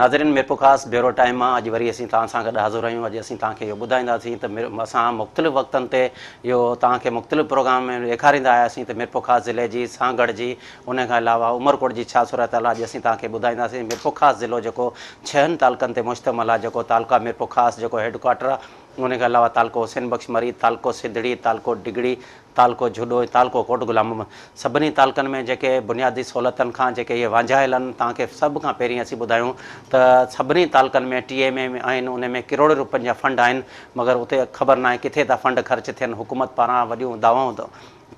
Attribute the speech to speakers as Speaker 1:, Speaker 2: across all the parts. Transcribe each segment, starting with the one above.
Speaker 1: नाज़रीन मेरपो ख़ास bureau time अॼु वरी असीं तव्हां सां गॾु हाज़िर आहियूं। अॼु असीं तव्हांखे इहो ॿुधाईंदासीं त असां मुख़्तलिफ़ वक़्तनि ते इहो तव्हांखे मुख़्तलिफ़ प्रोग्राम में ॾेखारींदा आयासीं त मिरपो ख़ास ज़िले जी सागड़ जी उन खां अलावा उमरकोट जी छा सूरत हाल आहे। अॼु असीं तव्हांखे ॿुधाईंदासीं मिरपो ख़ास ज़िलो जेको 6 तालुक़नि ते मुश्तमिल आहे, जेको तालुका मिरपो ख़ास जेको हेडक्वाटर आहे, उन खां अलावा तालुको हुसैन बख्श मरी, तालुको सिंधड़ी, तालुको डिगड़ी, तालुको झुडो, तालुको कोट गुलाम। सभिनी तालुक़नि में जेके बुनियादी सहूलियतनि खां जेके इहे वांझायल आहिनि, तव्हांखे सभ खां पहिरीं असीं ॿुधायूं त सभिनी तालुक़नि में TMA में आहिनि, उन में करोड़ रुपयनि जा फंड आहिनि, मगर उते ख़बर न आहे किथे था फंड ख़र्च थियनि। हुकूमत पारां वॾियूं दावाऊं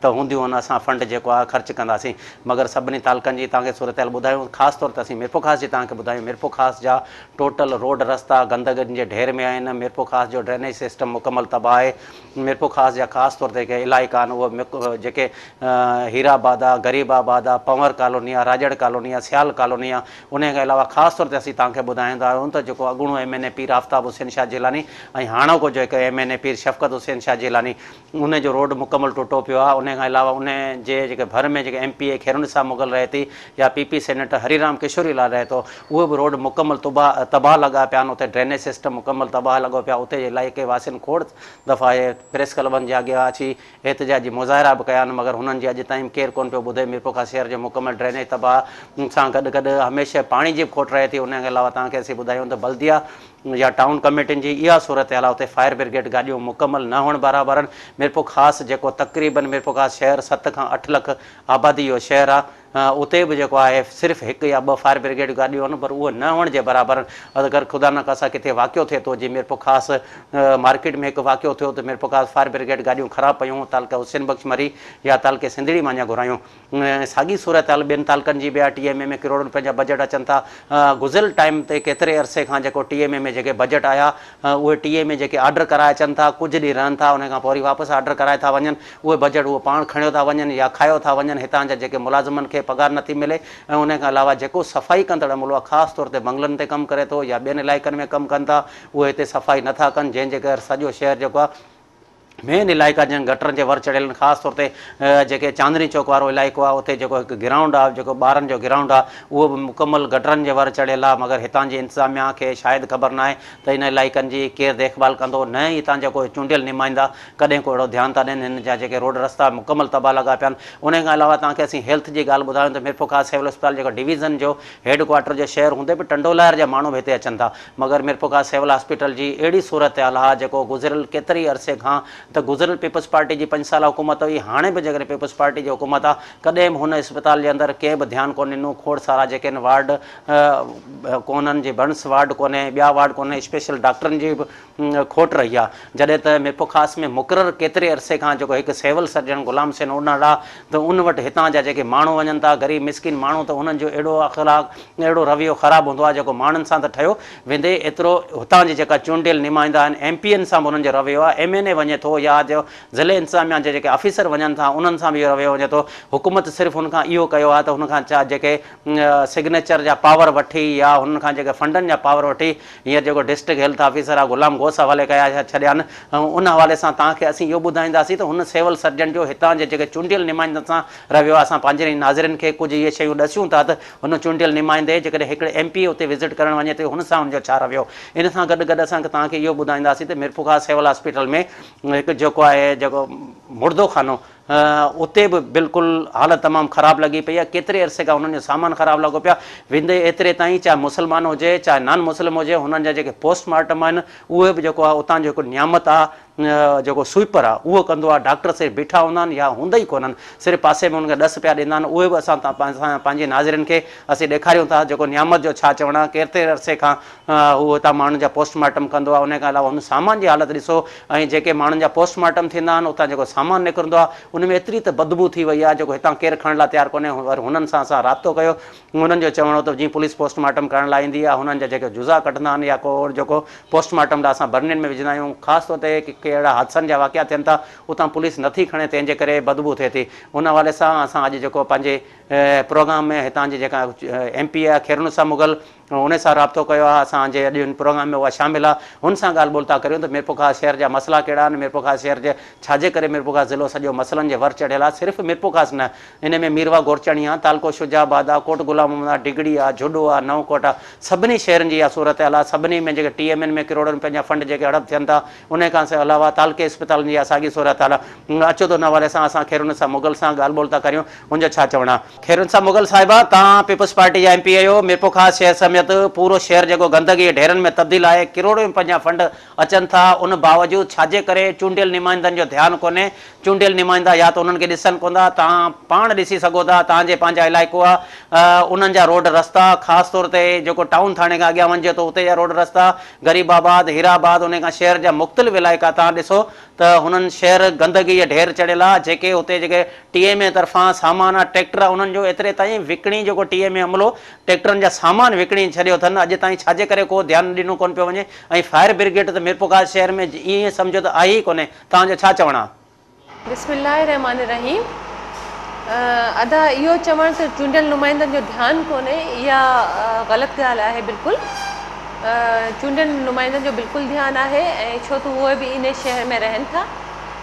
Speaker 1: त हूंदियूं आहिनि, असां फंड जेको आहे ख़र्च कंदासीं, मगर सभिनी तालुक़नि जी तव्हांखे सूरत हाल ॿुधायूं। ख़ासि तौर ते असीं मिरपो ख़ास जी तव्हांखे ॿुधायूं। मिरपो ख़ास जा टोटल रोड रस्ता गंदगनि जे ढेर में आहिनि। मिरपो ख़ास जो ड्रेनेज सिस्टम मुकमल तबाह आहे। मिरपो ख़ास जा ख़ासि तौर ते इलाइक़ा आहिनि उहे जेके हीराबाद आहे, गरीबाबाद आहे, पंवर कॉलोनी आहे, राजड़ कॉलोनी आहे, सियाल कॉलोनी आहे। उन खां अलावा ख़ासि तौर ते असीं तव्हांखे ॿुधाईंदा आहियूं त जेको अॻूणो MNA पीर आफ्ताब हुसैन शाह जिलानी ऐं हाणोको जेको MNA पीर शफ़क़त हुसैन शाह जिलानी, उन जो रोड मुकमल टुटो पियो आहे। उन खां अलावा उन जे जेके भर में जेके MPA खैरुनिसा मुग़ल रहे थी या PP सेनेटर हरिराम किशोरी लाल रहे थो, उहे बि रोड मुकमल तबाह लॻा पिया आहिनि। उते ड्रेनेज सिस्टम मुकमल तबाह लॻो पिया। उते जे इलाइक़े वासियुनि खोड़ दफ़ा इहे प्रेस क्लबनि जे अॻियां अची एहतिजाजी मुज़ाहिरा बि कया आहिनि, मगर हुननि जी अॼु ताईं केरु कोन पियो ॿुधे। मिरपो ख़ास शहर जो मुकमल ड्रेनेज तबाह सां गॾु गॾु हमेशह पाणी जी बि खोट रहे थी। उन खां अलावा तव्हांखे असीं ॿुधायूं त बल्दिया या टाउन कमेटियुनि जी इहा सूरत हाल आहे। उते फायर ब्रिगेड गाॾियूं मुकमल न हुअण बराबरि आहिनि। मिरपो ख़ासि जेको तक़रीबन मिरपो ख़ासि शहर 7 खां 8 लख आबादी जो शहर आहे, उते बि जेको आहे सिर्फ़ु 1 या 2 फायर ब्रिगेड गाॾियूं आहिनि, पर उहे न हुअण जे बराबरि आहिनि। अगरि ख़ुदा न ख़ासा किथे वाक़ियो थिए थो, जीअं मिरपो ख़ासि मार्केट में हिकु वाक़ियो थियो त मिरपो ख़ासि फायर ब्रिगेड गाॾियूं ख़राबु पयूं, तालुका हुसैन बख्श मरी या तालुके सिंधड़ी मां घुरायूं। साॻी सूरत हाल ॿियनि तालुक़नि जी बि आहे। TMA में करोड़ रुपयनि जा बजट अचनि था। गुज़िरियल टाइम ते केतिरे अरसे खां जेको TMA में जेके बजट आया, उहे TMA जेके ऑर्डर कराए अचनि था, कुझु ॾींहं रहनि था, उन खां पोइ वरी वापसि ऑर्डर कराए था वञनि। उहे बजट उहे पाण खणियो था वञनि या खायो था वञनि। हितां जा जेके मुलाज़िमनि खे पघार नथी मिले, ऐं उन खां अलावा जेको सफ़ाई कंदड़ अमलो आहे, ख़ासि तौर ते बंगलनि ते कमु करे थो या ॿियनि इलाइक़नि में कमु कनि था, उहे हिते सफ़ाई नथा कनि, जंहिंजे करे सॼो शहर जेको आहे मेन इलाइक़ा जिन गटरनि जे वर चढ़ियल आहिनि। ख़ासि तौर ते जेके चांदनी चौक वारो इलाइक़ो आहे, उते जेको हिकु ग्राउंड आहे, जेको ॿारनि जो ग्राउंड आहे, उहो बि मुकमल गटरनि जे वर चढ़ियल आहे। मगर हितां जी इंतिज़ामिया खे शायदि ख़बर न आहे त इन इलाइक़नि जी केरु देखभाल कंदो, न ई हितां जेको चूंडियल नुमाइंदा कॾहिं को अहिड़ो ध्यानु था ॾियनि। हिन जा जेके रोड रस्ता मुकमल तबाह लॻा पिया आहिनि। उन खां अलावा तव्हांखे असीं हेल्थ जी ॻाल्हि ॿुधायूं त मिरपो ख़ासि सिविल अस्पताल जेको डिवीज़न जो हेडक्वाटर जो शहर हूंदे बि टंडोलायर जा माण्हू बि हिते अचनि था, मगर मिरपो ख़ासि सिविल हॉस्पिटल जी अहिड़ी सूरत हाल आहे जेको गुज़िरियल केतिरी अरसे खां त गुज़िरियल पीपल्स पार्टी जी 5 साल हुकूमत हुई, हाणे बि जेकॾहिं पीपल्स पार्टी जी हुकूमत आहे, कॾहिं बि हुन अस्पताल जे अंदरि कंहिं बि ध्यानु कोन ॾिनो। खोड़ सारा जेके आहिनि वार्ड कोन्हनि, जे बर्न्स वार्ड कोन्हे, ॿिया वार्ड कोन्हे, स्पेशल डॉक्टरनि जी बि खोट रही आहे। जॾहिं त मिरपो ख़ासि में मुक़ररु केतिरे अरसे खां जेको हिकु सिविल सर्जन गुलाम हुसैन उनड़ आहे, त उन वटि हितां जा जेके माण्हू वञनि था, ग़रीब मिसकिन माण्हू, त उन्हनि जो अहिड़ो अख़लाक, अहिड़ो रवैयो ख़राबु हूंदो आहे जेको माण्हुनि सां त ठहियो वेंदे, एतिरो हुतां जी जेका चूंडियल नुमाइंदा आहिनि MPN सां बि उन्हनि जो रवैयो आहे। MNA वञे थो या जो ज़िले इंतिज़ामिया जे जेके ऑफिसर वञनि था, उन्हनि सां बि इहो रवैयो वञे थो। हुकूमत सिर्फ़ु हुन खां इहो कयो आहे त हुन खां छा जेके सिग्नेचर जा पावर वठी या हुन खां जेके फंडनि जा पावर वठी, हींअर जेको डिस्ट्रिक्ट हेल्थ ऑफिसर आहे गुलाम घोष हवाले कया छॾिया आहिनि। ऐं उन हवाले सां तव्हांखे असीं इहो ॿुधाईंदासीं त हुन सिविल सर्जन जो हितां जे जेके चूंडियल नुमाइंदनि सां रवैयो आहे। असां पंहिंजे नाज़िरनि खे कुझु इहे शयूं ॾसियूं था त हुन चूंडियल नुमाइंदे जेकॾहिं हिकिड़े MP उते विज़िट करणु वञे त हुन सां हुनजो छा रवैयो। इन सां गॾु गॾु असां तव्हांखे इहो ॿुधाईंदासीं त मिरपो ख़ासि सिविल हॉस्पिटल में हिकु जेको आहे जेको मुर्दो खानो, उते बि बिल्कुलु हालत तमामु ख़राबु लॻी पई आहे। केतिरे अरसे खां हुननि जो सामान ख़राबु लॻो पिया वेंदे एतिरे ताईं, चाहे मुस्लमान हुजे चाहे नॉन मुस्लिम हुजे, हुननि जा जेके पोस्टमार्टम आहिनि उहे बि जेको आहे उतां जो हिकु नियामत आहे, जेको स्वीपर आहे उहो कंदो आहे। डॉक्टर सिर्फ़ु बीठा हूंदा आहिनि या हूंदा ई कोन्हनि, सिर्फ़ु पासे में हुनखे 10 रुपया ॾींदा आहिनि। उहे बि असां पंहिंजे नाज़िरनि खे असीं ॾेखारियूं था जेको नियामत जो छा चवणु आहे। केतिरे अरसे खां उहो हितां माण्हुनि जा पोस्टमार्टम कंदो आहे। उन खां अलावा हुन सामान जी हालत ॾिसो, ऐं जेके माण्हुनि जा पोस्टमार्टम थींदा आहिनि उतां जेको सामान निकिरंदो आहे उन में एतिरी त बदबू थी वई आहे जेको हितां केरु खणण लाइ तयारु कोन्हे। वरी हुननि सां असां राब्तो कयो, हुननि जो चवणो त जीअं पुलिस पोस्टमार्टम करण लाइ ईंदी आहे, हुननि जा जेके जुज़ा कढंदा आहिनि या को जेको पोस्टमार्टम लाइ असां बर्निन में विझंदा आहियूं। ख़ासि तौर ते के अहिड़ा हादसनि जा वाक़िया थियनि था उतां पुलिस नथी खणे, तंहिंजे करे बदबू थिए थी। उन हवाले सां असां अॼु जेको पंहिंजे प्रोग्राम में हितां जी जेका MP आहे खैरुनिसा मुग़ल उन सां राब्तो कयो आहे। असांजे अॼु हिन प्रोग्राम में उहा शामिल आहे, हुन सां ॻाल्हि ॿोल था करियूं त मीरपुर शहर जा मसइला कहिड़ा आहिनि, मीरपुर शहर जे छाजे करे मीरपुर ज़िलो सॼो मसइलनि जे वर चढ़ियल आहे। सिर्फ़ु मीरपुर न, इन में मीरवा गोरचणी आहे, तालको शुजाबाद आहे, कोट गुलाम मोहम्मद आहे, डिगड़ी आहे, झुडो आहे, नवकोट आहे, सभिनी शहरनि जी इहा सूरत हाल आहे। सभिनी में जेके TMN में करोड़नि रुपयनि जा फंड जेके हड़प थियनि था, उन खां अलावा तालके इस्पतालनि जी साॻी सूरत हाल आहे। अचो त नवाले सां असां खैरुनिसा मुग़ल सां ॻाल्हि ॿोल था करियूं, हुनजो छा चवणु आहे। खैरुनिसा मुग़ल साहिबा, तव्हां पीपल्स पार्टी जा MP आहियो, मीरपुर शहर समेत पूरो शहर जेको गंदगी ढेरनि में तब्दील आहे, करोड़नि रुपयनि जा फंड अचनि था, उन बावजूदि छाजे करे चूंडियल नुमाइंदनि जो ध्यानु कोन्हे। चूंडियल नुमाइंदा या त उन्हनि खे ॾिसनि कोन था, तव्हां पाण ॾिसी सघो था, तव्हांजे पंहिंजा इलाइक़ो आहे, उन्हनि जा रोड रस्ता ख़ासि तौर ते जेको टाउन थाणे खां अॻियां वञिजे थो उते जा रोड रस्ता, गरीबाबाद, हीराबाद, उन खां शहर जा मुख़्तलिफ़ इलाइक़ा तव्हां ॾिसो त हुननि शहर गंदगी जे ढेर चढ़ियल आहे। जेके हुते जेके TMA तरफ़ां सामान आहे, ट्रैक्टर आहे, उन्हनि जो एतिरे ताईं विकिणी जेको TMA अमलो ट्रैक्टरनि जा सामान विकिणी छॾियो अथनि, अॼु ताईं छाजे करे को ध्यानु ॾिनो कोन पियो वञे। ऐं फायर ब्रिगेड त मीरपुर शहर में ईअं सम्झो त आहे ई कोन्हे, तव्हांजो छा चवणु आहे।
Speaker 2: बिस्मिल्लाहिर्रहमानिर्रहीम। अदा इहो चवणु त चूंडियल नुमाइंदनि जो ध्यानु कोन्हे, इहा ग़लति ॻाल्हि आहे। बिल्कुलु चूंडियल नुमाइंदनि जो बिल्कुलु ध्यानु आहे, ऐं छो त उहे बि इन शहर में रहनि था,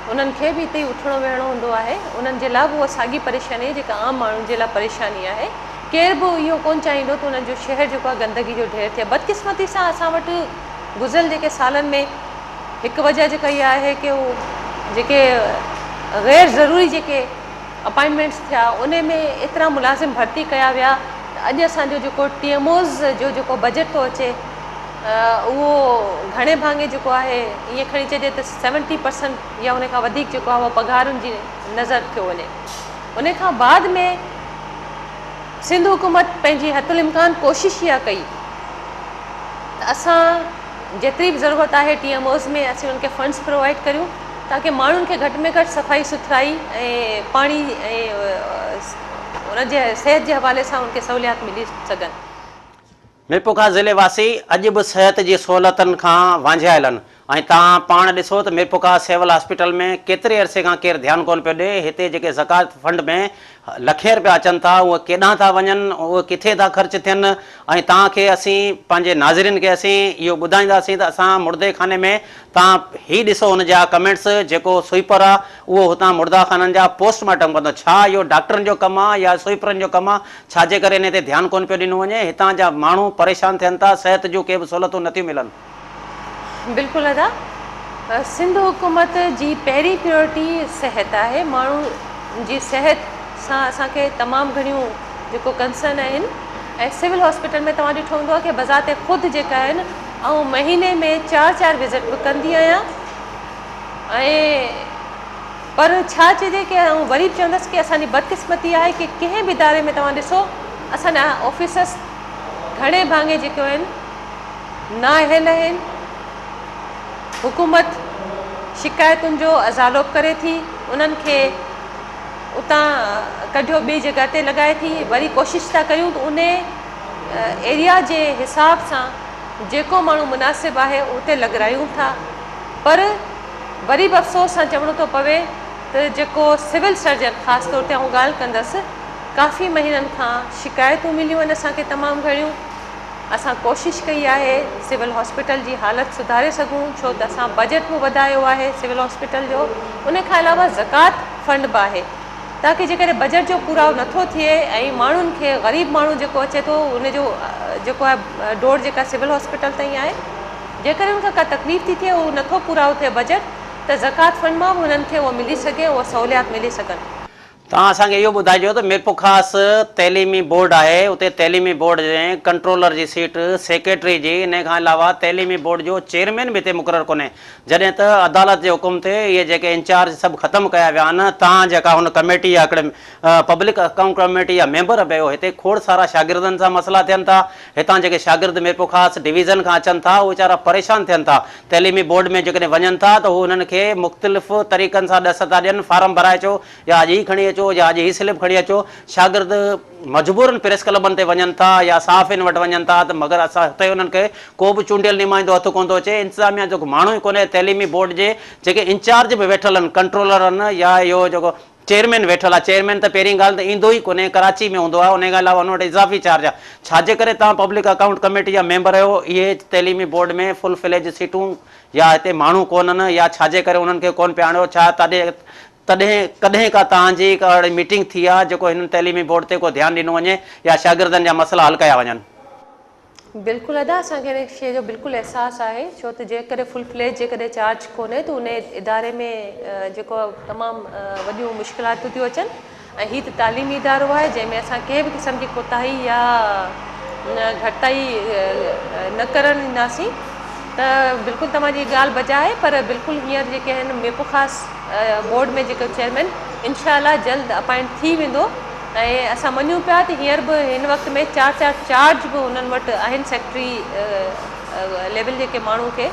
Speaker 2: उन्हनि खे बि हिते ई उथणो वेहणो हूंदो आहे। उन्हनि जे लाइ बि उहा साॻी परेशानी आहे जेका आम माण्हुनि जे लाइ परेशानी आहे। केर बि इहो कोन चाहींदो त उन्हनि जो शहर जेको आहे गंदगी जो ढेर थिए। बदकिस्मती सां असां वटि गुज़िरियल जेके सालनि में हिकु वजह जेका इहा आहे कि उहो जेके गैर ज़रूरी जेके अपॉइंटमेंट्स थिया, उन में एतिरा मुलाज़िम भर्ती कया विया त अॼु असांजो जेको TMOs जो जेको बजट थो अचे, उहो घणे भाङे जेको आहे ईअं खणी चइजे त 70% या उन खां वधीक जेको आहे उहो पघारुनि जी नज़र थियो वञे। उन खां बाद में सिंध हुकूमत पंहिंजी हथुल इम्कान कोशिशि इहा कई त असां जेतिरी बि ज़रूरत आहे TMOs में असीं उन्हनि खे फंड्स प्रोवाइड करियूं ताकी माण्हुनि खे घटि में घटि सफ़ाई सुथराई ऐं पाणी ऐं उनजे सिहत जे हवाले सां उनखे सहूलियात मिली सघनि।
Speaker 1: मीरपुर ज़िले वासी अॼु बि सिहत जी सहूलियतुनि खां वांझियायल आहिनि, ऐं तव्हां पाण ॾिसो त मीरपुर सिविल हॉस्पिटल में केतिरे अरसे खां केरु ध्यानु कोन पियो ॾिए। हिते जेके ज़कात फंड में लखे रुपया अचनि था, उहे केॾांहुं था वञनि, उहे किथे था ख़र्चु थियनि। ऐं तव्हांखे असीं पंहिंजे नाज़रीन खे असीं इहो ॿुधाईंदासीं त असां मुर्दे खाने में तव्हां हीउ ॾिसो हुनजा कमेंट्स, जेको स्वीपर आहे उहो हुतां मुर्दा खाननि जा पोस्टमार्टम कंदो। छा इहो डॉक्टरनि जो कमु आहे या स्वीपरनि जो कमु आहे? छाजे करे इन ते ध्यानु कोन पियो ॾिनो वञे? हितां जा माण्हू परेशान थियनि था, सिहत जूं के बि सहूलियतूं नथियूं मिलनि।
Speaker 2: बिल्कुलु अदा, सिंध हुकूमत जी पहिरीं प्रायोरिटी सिहत आहे। माण्हू जी सिहत सां असांखे तमामु घणियूं जेको कंसर्न आहिनि, ऐं सिविल हॉस्पिटल में तव्हां ॾिठो हूंदो आहे कि बज़ाते ख़ुदि जेका आहिनि ऐं महीने में 4-4 विज़िट बि कंदी आहियां। ऐं पर छा चइजे कि वरी बि चवंदसि कि असांजी बदकिस्मती आहे कि कंहिं बि इदारे में तव्हां ॾिसो असांजा ऑफिसर्स घणे भाङे जेके आहिनि नाअहल आहिनि। हुकूमत शिकायतुनि जो अज़ालो करे थी, उन्हनि खे उतां कढियो ॿी जॻह ते लॻाए थी। वरी कोशिशि था कयूं त उन एरिया जे हिसाब सां जेको माण्हू मुनासिबु आहे उते लॻारायूं था, पर वरी बि अफ़सोस सां चवणो थो पवे त जेको सिविल सर्जन ख़ासि तौर ते आउं ॻाल्हि कंदसि, काफ़ी महीननि खां शिकायतूं मिलियूं आहिनि असांखे तमामु घणियूं। असां कोशिशि कई आहे सिविल हॉस्पिटल जी हालति सुधारे सघूं, छो त असां बजट बि वधायो आहे सिविल हॉस्पिटल जो। उन खां अलावा ज़कात फंड बि आहे ताकी जेकॾहिं बजट जो पूराओ नथो थिए ऐं माण्हुनि खे ग़रीब माण्हू जेको अचे थो उनजो जेको आहे डोर जेका सिविल हॉस्पिटल ताईं आहे, जेकॾहिं उनखां का तकलीफ़ थी थिए, उहो नथो पूराओ थिए बजट, त ज़कात फंड मां बि उन्हनि खे उहो मिली सघे, उहा सहूलियात मिली सघनि।
Speaker 1: तव्हां असांखे इहो ॿुधाइजो त मीरपुर तइलीमी बोर्ड आहे, उते तइलीमी बोर्ड जे कंट्रोलर जी सीट सेक्रेटरी जी, इन खां अलावा तइलीमी बोर्ड जो चेयरमैन बि हिते मुक़ररु कोन्हे, जॾहिं त अदालत जे हुकुम ते इहे जेके इंचार्ज सभु ख़तमु कया विया आहिनि। तव्हां जेका हुन कमेटी आहे, हिकिड़े पब्लिक अकाउंट कमेटी जा मेंबर बि आहियो, हिते खोड़ सारा शागिर्दनि सां मसइला थियनि था। हितां जेके शागिर्द मीरपुर डिवीज़न खां अचनि था, उहे वीचारा परेशान थियनि था। तइलीमी बोर्ड में जेकॾहिं वञनि था त उहे हुननि खे मुख़्तलिफ़ तरीक़नि सां ॾस था ॾियनि, फार्म भराए अचो या अॼु ई खणी अचो या अॼु ही स्लिप खणी अचो। शागिर्द मजबूरन प्रेस क्लबनि ते वञनि था या साफ़िन वटि वञनि था, त मगर असां हिते हुननि खे को बि चूंडियल नुमाइंदो हथु कोन थो अचे। इंतिज़ामिया जेको माण्हू ई कोन्हे, तइलीमी बोर्ड जे जेके इंचार्ज बि वेठल आहिनि, कंट्रोलर आहिनि या इहो जेको चेयरमैन वेठल आहे। चेयरमैन त पहिरीं ॻाल्हि त ईंदो ई कोन्हे, कराची में हूंदो आहे, उन खां अलावा उन वटि इज़ाफ़ी चार्ज आहे। छाजे करे तव्हां पब्लिक अकाउंट कमेटी जा मेंबर आहियो, इहे तइलीमी बोर्ड में फुल फ्लेज सीटूं या हिते माण्हू कोन्हनि, या छाजे करे उन्हनि खे कोन पिया आणियो? छा तॾहिं कॾहिं का तव्हांजी का मीटिंग थी आहे जेको हिन तइलीमी बोर्ड ते को ध्यानु ॾिनो वञे या शागिर्दनि जा मसइला हल कया वञनि?
Speaker 2: बिल्कुलु अदा, असांखे हिन शइ जो बिल्कुलु अहसासु आहे, छो त जेकॾहिं फुल फ्लेज जेकॾहिं चार्ज कोन्हे त उन इदारे में जेको तमामु वॾियूं मुश्किलातूं थियूं अचनि। ऐं हीअ त तालीमी इदारो आहे जंहिंमें असां कंहिं बि क़िस्म जी कोताही या घटिताई न करणु ॾींदासीं। त बिल्कुलु तव्हांजी ॻाल्हि बजा आहे, पर बिल्कुलु हींअर जेके आहिनि मेपो ख़ासि बोर्ड में जेको चेयरमैन इनशाला जल्द अपॉइंट थी वेंदो। ऐं असां मञूं पिया त हींअर बि हिन वक़्त में 4 चार्ज बि उन्हनि वटि आहिनि सेक्रेटरी लेवल जेके माण्हू खे।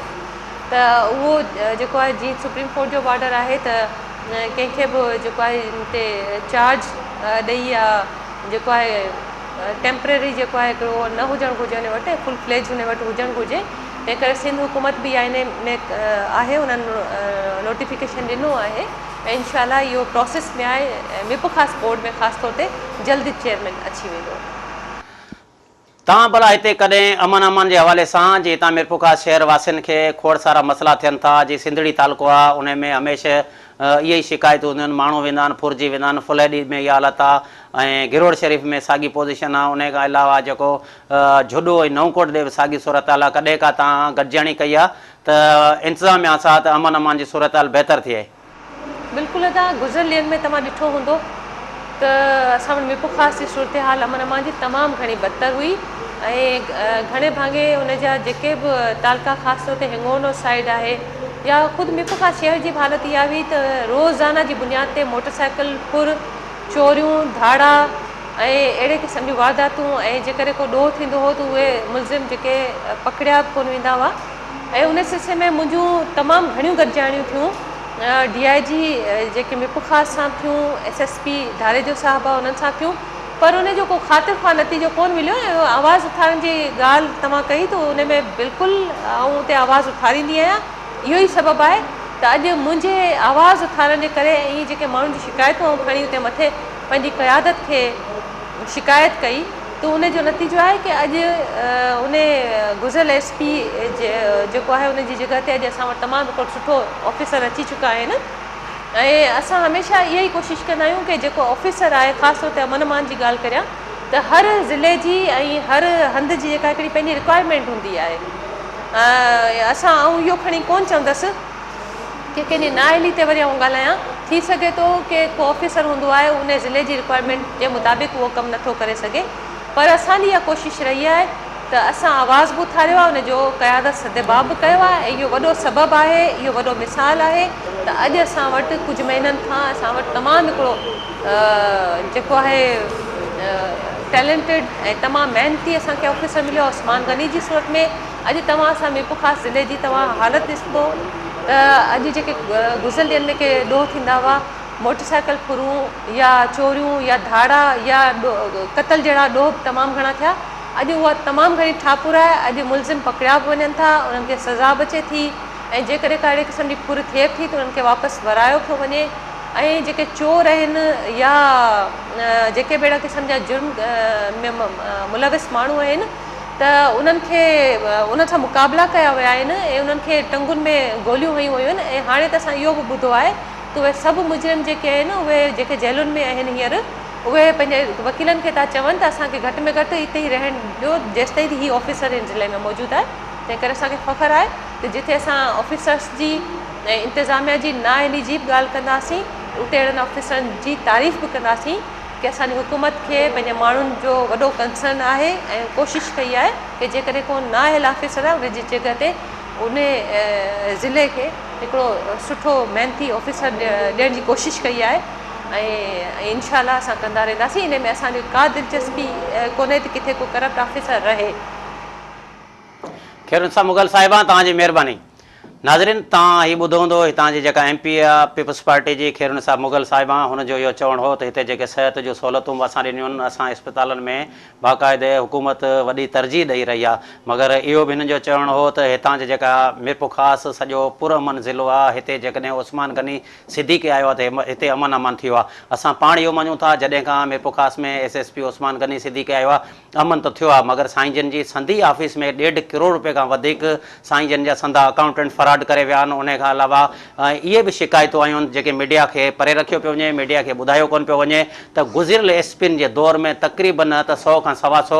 Speaker 2: त उहो जेको आहे जीअं सुप्रीम कोर्ट जो ऑर्डर आहे त कंहिंखे बि जेको आहे हिन ते चार्ज ॾेई या जेको आहे टेम्परेरी जेको आहे हिकिड़ो न हुजणु घुरिजे हुन वटि, फुल फ्लेज हुन वटि हुजणु घुरिजे। तंहिं करे सिंध हुकूमत बि इन में आहे, उन्हनि नोटिफिकेशन ॾिनो आहे ऐं इनशाला इहो प्रोसेस में आहे। मेपो ख़ासि बोर्ड में ख़ासि तौर ते जल्दी चेयरमैन अची वेंदो।
Speaker 1: तव्हां भला हिते कॾहिं अमन जे हवाले सां जी हितां मिरपुर खां शहर वासियुनि खे खोड़ सारा मसइला थियनि था, जीअं सिंधड़ी तालुको आहे उन में हमेशह इहे ई शिकायतूं हूंदियूं आहिनि, माण्हू वेंदा आहिनि फुरिजी वेंदा आहिनि। फुलैडी में इहा हालत आहे ऐं गिरोड़ शरीफ़ में साॻी पोज़ीशन आहे। उन खां अलावा जेको झुॾो ऐं नवकोट ॾे बि साॻी सूरत हाल आहे। कॾहिं का तव्हां गॾिजाणी कई आहे त इंतिज़ामिया सां त अमन जी सूरत हाल बहितर थिए?
Speaker 2: बिल्कुलु अदा, गुज़िरियल ॾींहंनि में तव्हां ॾिठो हूंदो त असां वटि मिरपुर ख़ासि जी सूरत हाल अमन जी तमामु घणी बदतर हुई। ऐं घणे भाङे उन जा जेके बि तालका ख़ासि तौर ते हिंगोनो साइड आहे या ख़ुदि मिरपुर खां शहर जी हालति इहा हुई त रोज़ाना जी बुनियाद ते मोटरसाइकिल फुर चोरियूं धाड़ा ऐं अहिड़े क़िस्म जूं वारदातूं, ऐं जेकॾहिं को ॾोह थींदो हो त उहे मुलज़िम जेके पकड़िया बि कोन वेंदा हुआ। ऐं उन सिलसिले में मुंहिंजूं तमामु घणियूं गॾिजाणियूं थियूं, DIG जेके मिरपुर ख़ासि सां थियूं, SSP धारे जो साहिबु आहे उन्हनि सां थियूं, पर उन जो को ख़ातिर ख़्वाह नतीजो कोन मिलियो। आवाज़ उथारण जी ॻाल्हि तव्हां कई त उन में बिल्कुलु आऊं उते आवाज़ उथारींदी आहियां। इहो ई सबबु आहे त अॼु मुंहिंजे आवाज़ उथारण जे करे ऐं जेके माण्हुनि जी शिकायतूं खणी उते मथे पंहिंजी क़यादत खे शिकायत कई त उन जो नतीजो आहे कि अॼु उन गुज़िरियल SP जेको आहे उन जी जॻह ते अॼु असां वटि तमामु हिकिड़ो सुठो ऑफिसर अची चुका आहिनि। ऐं असां हमेशह इहा ई कोशिशि कंदा आहियूं कि जेको ऑफिसर आहे, ख़ासि तौर ते अमन जी ॻाल्हि करियां त हर ज़िले जी ऐं हर हंधि जी जेका हिकिड़ी पंहिंजी रिक्वायरमेंट हूंदी आहे। असां इहो खणी कोन चवंदसि कि कंहिंजी नाअहली ते वरी आऊं ॻाल्हायां। थी सघे थो कि को ऑफिसर हूंदो आहे उन ज़िले जी रिक्वायरमेंट जे मुताबिक़ उहो कमु नथो करे सघे, पर असांजी इहा कोशिशि रही आहे त असां आवाज़ बि उथारियो आहे, उनजो क़यादत सदेबाब बि कयो आहे। ऐं इहो वॾो सबबु आहे, इहो वॾो मिसाल आहे त अॼु असां वटि कुझु महीननि खां असां वटि तमामु हिकिड़ो जेको आहे टैलेंटेड ऐं तमामु महिनती असांखे ऑफिसर मिलियो उस्मान गनी जी सूरत में। अॼु तव्हां असां मिरपुर ख़ासि ज़िले जी तव्हां हालति ॾिसंदो त अॼु जेके गुज़िरियल ॾींहंनि में के ॾोह थींदा हुआ, मोटरसाइकिल फुरूं या चोरियूं या धाड़ा या क़तल जहिड़ा ॾोह तमामु घणा थिया। अॼु उहा तमामु घणी ठापुर आहे। अॼु मुलज़िम पकड़िया बि वञनि था, उन्हनि खे सज़ा बि अचे थी, ऐं जेकॾहिं का अहिड़े क़िस्म जी फुर थिए थी त उन्हनि खे वापसि वरायो पियो वञे। ऐं जेके चोर आहिनि या जेके बि अहिड़ा क़िस्म जा जुर्म में मुलविस माण्हू आहिनि त उन्हनि खे उन सां मुक़ाबला कया विया आहिनि ऐं उन्हनि खे टंगुनि में गोलियूं हयूं वियूं आहिनि। ऐं हाणे त असां इहो बि ॿुधो आहे त उहे सभु मुजरिम जेके आहिनि उहे जेके जेलुनि में आहिनि हींअर, उहे पंहिंजे वकीलनि खे था चवनि त असांखे घटि में घटि हिते ई रहण ॾियो जेसि ताईं हीअ ऑफिसर हिन ज़िले में मौजूदु आहे। तंहिं करे असांखे फ़ख़्रु आहे त जिथे असां ऑफिसर्स जी ऐं इंतिज़ामिया जी नाअहली जी बि ॻाल्हि कंदासीं, उते अहिड़नि ऑफिसरनि जी तारीफ़ बि कंदासीं कि असांजी हुकूमत खे पंहिंजे माण्हुनि जो वॾो कंसर्न आहे ऐं कोशिशि कई आहे कि जेकॾहिं को नाअहल ऑफिसर आहे उनजी जॻह ते उन ज़िले खे हिकिड़ो सुठो महिनती ऑफिसर ॾियण जी कोशिशि कई आहे। ऐं इनशाला असां कंदा रहंदासीं। इन में असांजी का दिलचस्पी कोन्हे त किथे को करप्ट ऑफिसर रहे।
Speaker 1: खैर सां मुग़ल साहिबा तव्हांजी महिरबानी। नाज़रीन तव्हां ही ॿुधो हूंदो हितां जी जेका MP आहे पीपल्स पार्टी जी खैर निसाब मुग़ल साहिबा हुनजो इहो चवणु हो त हिते जेके सिहत जूं सहूलियतूं असां ॾिनियूं आहिनि असां इस्पतालनि में बाक़ाइदे हुकूमत वॾी तरजीह ॾेई रही आहे मगर इहो बि हिननि जो चवणु हो त हितां जी जेका मीरपुर ख़ासि सॼो पुरअमन ज़िलो आहे हिते जेकॾहिं उस्मान गनी सिद्दीक़ी आयो आहे त हिते अमन अमन थियो आहे असां पाण इहो मञूं था जॾहिं खां मीरपुर ख़ासि में SSP उस्मान गनी सिद्दीक़ी आयो आहे अमन त थियो आहे मगर साईं जन जी संधी ऑफिस में 1.5 करोड़ रुपए खां वधीक साईं जन जा संधा अकाउंटेंट फराड करे विया आहिनि उन खां अलावा इहे बि शिकायतूं आयूं आहिनि जेके मीडिया खे परे रखियो पियो वञे मीडिया खे ॿुधायो कोन पियो वञे त गुज़िरियल एसपीनि जे दौर में तक़रीबन त 100 खां 125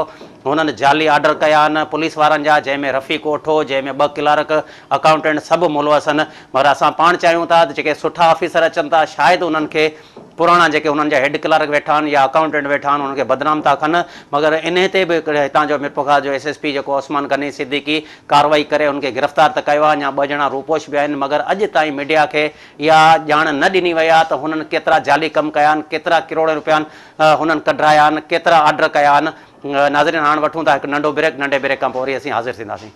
Speaker 1: हुननि जाली आर्डर कया आहिनि पुलिस वारनि जा जंहिंमें रफ़ी कोठो जंहिंमें 2 क्लार्क अकाउंटेंट सभु मुलवस आहिनि मगर असां पाण चाहियूं था त जेके सुठा ऑफिसर अचनि था शायदि उन्हनि खे पुराणा जेके हुननि जा हेड क्लार्क वेठा आहिनि या अकाउंटेंट वेठा आहिनि उन्हनि खे बदनाम था कनि मगर इन ते बि हितां जो मीरपुर ख़ासि जो SSP जेको उस्मान गनी सिद्दीक़ी कार्रवाई करे उनखे गिरफ़्तार त कयो आहे अञा 2 ॼणा रूपोश बि आहिनि मगर अॼु ताईं मीडिया खे इहा ॼाण न ॾिनी वई आहे त हुननि केतिरा जाली कमु कया आहिनि केतिरा किरोड़ रुपया हुननि कढाया आहिनि केतिरा आर्डर कया आहिनि नाज़रीन हाणे वठूं था हिकु नंढो ब्रेक नंढे ब्रेक खां पोइ वरी असीं हाज़िर थींदासीं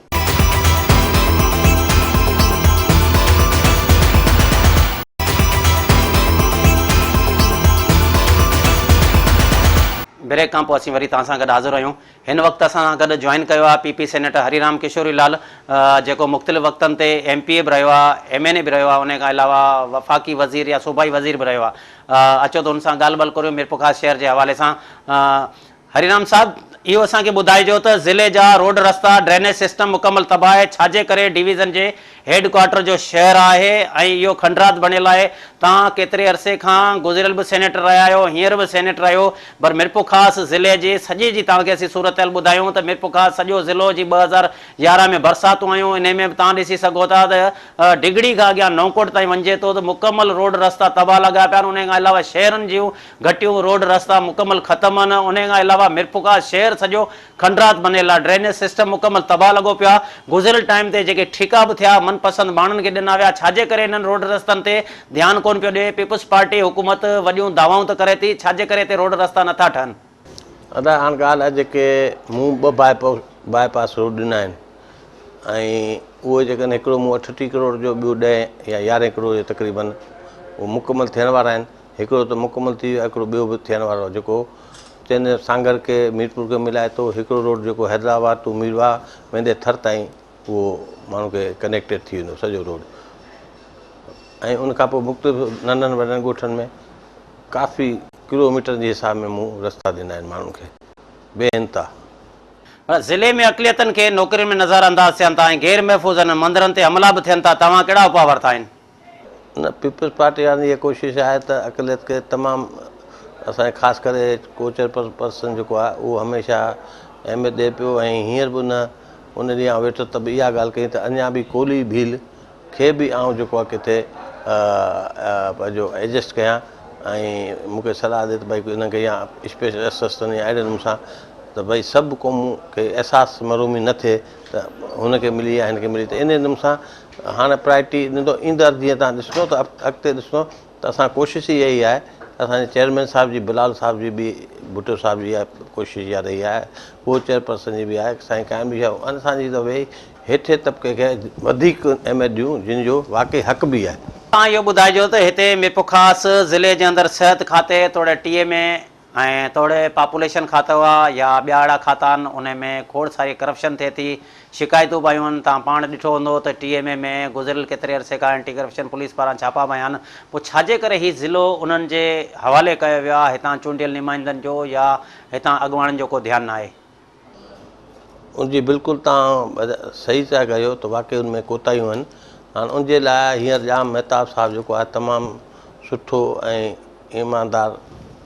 Speaker 1: ब्रेक खां पोइ असीं वरी तव्हां सां गॾु हाज़िर आहियूं हिन वक़्तु असां सां गॾु जॉइन कयो आहे PP सेनेटर हरिराम किशोरी लाल जेको मुख़्तलिफ़ वक़्तनि ते MPA बि रहियो आहे MNA बि रहियो आहे उन खां अलावा वफ़ाक़ी वज़ीर या सूबाई वज़ीर बि रहियो आहे अचो त हुन सां ॻाल्हि ॿोल करियो मीरपुर ख़ासि शहर जे हवाले सां हरिराम साहब इहो असांखे ॿुधाइजो त ज़िले जा रोड रस्ता ड्रेनेज सिस्टम मुकमल तबाह आहे छाजे करे डिवीज़न जे हेड क्वार्टर जो शहर आहे ऐं इहो खंडरात बणियल आहे तव्हां केतिरे अरसे खां गुज़िरियल बि सेनेटर रहिया आहियो हींअर बि सेनेटर आहियो पर मीरपुर ख़ासि ज़िले जी सॼी जी तव्हांखे असीं सूरत ॿुधायूं त मीरपुर ख़ासि सॼो ज़िलो जी 2011 में बरसातूं आयूं इन में बि तव्हां ॾिसी सघो था त डिगड़ी खां अॻियां नौकोट ताईं वञे थो त मुकमल रोड रस्ता तबाह लॻा पिया आहिनि उन खां अलावा शहरनि जूं घटियूं रोड रस्ता मुकमल ख़तमु आहिनि उन खां अलावा मीरपुर ख़ासि शहर सॼो खंडरात बनियल आहे ड्रेनेज सिस्टम मुकमल तबाह लॻो पियो आहे गुज़िरियल टाइम ते जेके ठीका बि थिया मनपसंद माण्हुनि खे ॾिना विया छाजे करे इन्हनि रोड रस्तनि ते ध्यानु कोन पियो ॾिए पीपल्स पार्टी हुकूमत वॾियूं दावाऊं त करे थी छाजे करे हिते रोड रस्ता नथा ठहनि
Speaker 3: अदा हाणे ॻाल्हि आहे जेके मूं 2 बाईपास रोड ॾिना आहिनि ऐं उहे जेकॾहिं हिकिड़ो मूं 38 करोड़ जो ॿियो 10 या 11 करोड़ जो तक़रीबन उहे मुकमल थियण वारा आहिनि हिकिड़ो त मुकमल थी वियो आहे हिकिड़ो ॿियो बि थियण वारो आहे जेको चवंदे सांगर खे मीरपुर खे मिलाए थो हिकिड़ो रोड जेको हैदराबाद टू मीरवा वेंदे थर ताईं उहो माण्हू खे कनेक्टेड थी वेंदो सॼो रोड ऐं उनखां पोइ मुख़्तलिफ़ नंढनि वॾनि ॻोठनि में काफ़ी किलोमीटर जे हिसाब में मूं रस्ता ॾिना आहिनि माण्हुनि खे बेइंतिहा
Speaker 1: पर ज़िले में अक़लियतनि खे नौकरियुनि में नज़रअंदाज़ थियनि था ऐं गैर महफ़ूज़ आहिनि मंदरनि ते हमला बि थियनि था तव्हां कहिड़ा उपाउ वरिता आहिनि
Speaker 3: न पीपल्स पार्टी वारनि जी इहा कोशिशि आहे त अक़लियत खे तमामु असांजे ख़ासि करे कोचर पर्सन जेको आहे उहो हमेशह अहमियत ॾिए पियो ऐं हींअर बि उन ॾींहुं आउं वेठो त बि इहा ॻाल्हि कई त अञा बि कोली भील खे बि आउं जेको आहे किथे पंहिंजो एडजस्ट कयां ऐं मूंखे सलाह ॾिए त भई हिनखे या स्पेशल असिस्टेंट या अहिड़े नमूने सां त भई सभु क़ौमूं खे अहसासु मरूमी न थिए त हुनखे मिली या हिनखे मिली त इन नमूने सां हाणे प्रायोरिटी ॾींदो ईंदड़ जीअं तव्हां ॾिसंदो त अॻिते ॾिसंदो त असां कोशिशि इहा ई आहे असांजे चेयरमैन साहिब जी बिलाल साहिब जी बि भुट्टो साहिब जी इहा कोशिशि इहा रही आहे को चेयरपर्सन जी बि आहे साईं क़ाइम बि आहे असांजी त भई हेठे तबिके खे वधीक अहमियत ॾियूं जिन जो वाक़ई हक़ बि आहे
Speaker 1: तव्हां इहो ॿुधाइजो त हिते मीरपुर ख़ासि ज़िले जे अंदरि सिहत खाते तोड़े टीए में ऐं तोड़े पॉपुलेशन खातो आहे या ॿिया अहिड़ा खाता आहिनि उन में खोड़ सारी करप्शन थिए थी शिकायतूं बि आयूं आहिनि तव्हां पाण ॾिठो हूंदो त TMA में गुज़िरियल केतिरे अरसे खां एंटी करप्शन पुलिस पारां छापा पया आहिनि पोइ छाजे करे हीउ ज़िलो उन्हनि जे हवाले कयो वियो आहे हितां चूंडियल नुमाइंदनि जो या हितां अॻुवाणनि जो को ध्यानु न आहे
Speaker 3: उनजी बिल्कुलु तव्हां सही था कयो त वाक़ई उन में कोताहियूं आहिनि हाणे उनजे लाइ हींअर जाम मेहताब साहिबु जेको आहे तमामु सुठो ऐं ईमानदार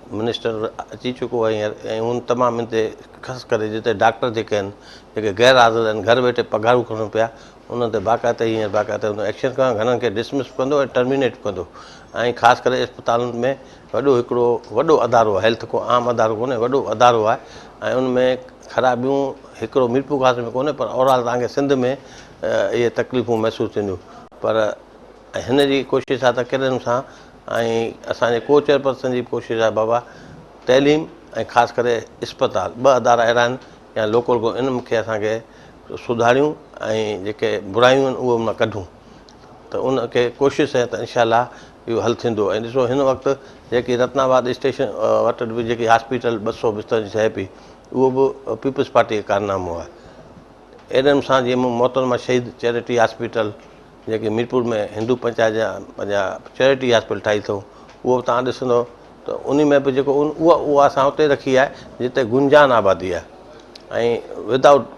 Speaker 3: मिनिस्टर अची चुको आहे हींअर ऐं उन तमामु हिन ते ख़ासि करे जिते डॉक्टर जेके आहिनि जेके गैर हाज़िर आहिनि घर वेठे पघारूं खणनि पिया उन्हनि ते बाक़ाइदा हींअर बाक़ाइदा हुन एक्शन करणु घणनि खे डिसमिस कंदो ऐं टर्मिनेट कंदो ऐं ख़ासि करे इस्पतालुनि में वॾो हिकिड़ो वॾो अदारो आहे हेल्थ को आम अदारो कोन्हे वॾो अदारो आहे ऐं उन में ख़राबियूं हिकिड़ो मीरपुर ख़ासि में कोन्हे पर ओवरऑल तव्हांखे सिंध में इहे तकलीफ़ूं महसूसु थींदियूं पर हिन जी कोशिशि आहे त कहिड़े सां ऐं असांजे को चेयरपर्सन जी कोशिशि आहे बाबा तइलीम ऐं ख़ासि करे इस्पताल 2 अदारा अहिड़ा आहिनि या लोकल को इन खे असांखे सुधारियूं ऐं जेके बुरायूं आहिनि उहे मां कढूं उनखे कोशिशि आहे त इनशाला इहो हल थींदो। ऐं ॾिसो हिन वक़्तु जेकी रत्नाबाद स्टेशन वटि बि जेकी हॉस्पिटल 200 बिस्तर जी ठहे पई, उहो बि पीपल्स पार्टी जो कारनामो आहे। एॾनि सां जीअं मोहतरमा शहीद चैरिटी हॉस्पिटल जेके मीरपुर में हिंदू पंचायत जा पंहिंजा चैरिटी हॉस्पिटल ठाही अथऊं, उहो तव्हां ॾिसंदो त उन में बि जेको उहा असां उते रखी आहे जिते गुंजान आबादी आहे ऐं विदाउट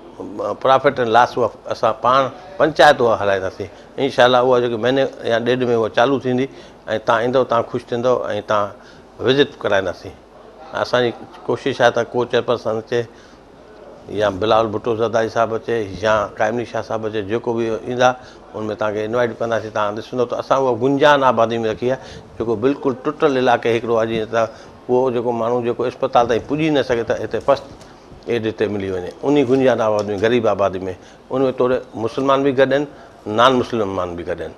Speaker 3: प्रॉफिट एंड लॉस उहा असां पाण पंचायत उहा हलाईंदासीं। इनशाला उहा जेकी महीने या 1.5 में उहा चालू थींदी ऐं तव्हां ईंदव, तव्हां ख़ुशि थींदव ऐं तव्हां विज़िट कराईंदासीं। असांजी कोशिशि आहे त को चेयरपर्सन अचे या बिलावल भुट्टो ज़रदारी साहिबु अचे या काइमनी शाह साहिबु अचे, जेको बि ईंदा उनमें तव्हांखे इनवाइट कंदासीं। तव्हां ॾिसंदव त असां उहा गुंजान आबादी में रखी आहे, जेको बिल्कुलु टुटल इलाइक़े हिकिड़ो आहे। जीअं त उहो जेको माण्हू जेको अस्पताल ताईं पुॼी न सघे त हिते फस्ट एड हिते मिली वञे, उन गुंजान आबादी में, ग़रीब आबादी में। उनमें थोरे मुस्लमान बि गॾु आहिनि, नॉन मुस्लमान बि गॾु आहिनि।